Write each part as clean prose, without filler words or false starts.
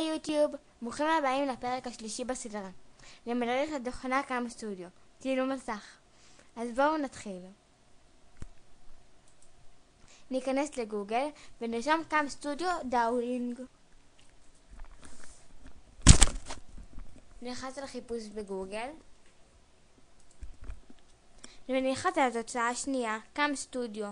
היי יוטיוב, ברוכים הבאים לפרק השלישי בסדרה. למדריך לתוכנה קאם סטודיו, צילום מסך. אז בואו נתחיל. ניכנס לגוגל ונרשום קאם סטודיו דאונלינג. נלחץ על חיפוש בגוגל ונלחץ על התוצאה השנייה, קאם סטודיו.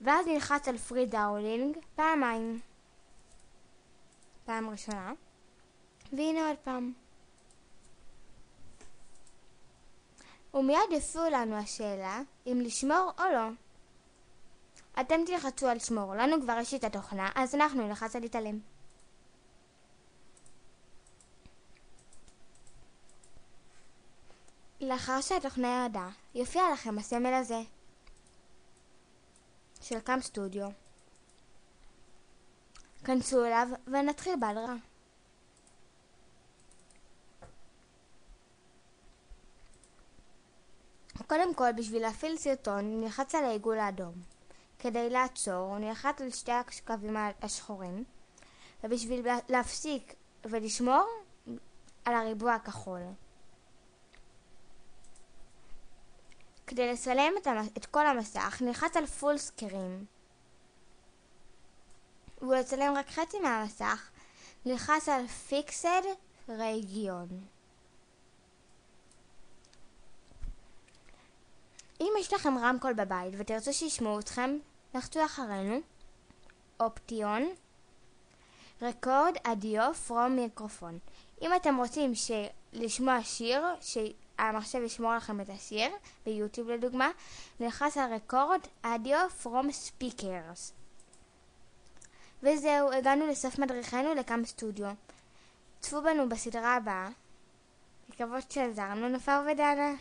ואז נלחץ על פרי דאונלינג פעמיים. פעם ראשונה, והנה עוד פעם. ומיד יופיעו לנו השאלה אם לשמור או לא. אתם תלחצו על שמור, לנו כבר יש את התוכנה, אז אנחנו נלחץ על להתעלם. לאחר שהתוכנה ירדה, יופיע לכם הסמל הזה של קאם סטודיו. כנסו אליו ונתחיל בהדרה. קודם כל, בשביל להפעיל סרטון נלחץ על העיגול האדום. כדי לעצור נלחץ על שתי הקווים השחורים, ובשביל להפסיק ולשמור על הריבוע הכחול. כדי לצלם את כל המסך נלחץ על פול סקרין, ולצלם רק חצי מהמסך נלחץ על פיקסד רגיון. אם יש לכם רמקול בבית ותרצו שישמעו אתכם, לחצו אחרינו אופטיון רקורד אדיו פרום מיקרופון. אם אתם רוצים לשמוע שיר, שהמחשב ישמור לכם את השיר ביוטיוב לדוגמה, נלחץ על רקורד אדיו פרום ספיקרס. וזהו, הגענו לסוף מדריכנו לקאם סטודיו. צפו בנו בסדרה הבאה. לקוות שעזרנו, נופר ודנה.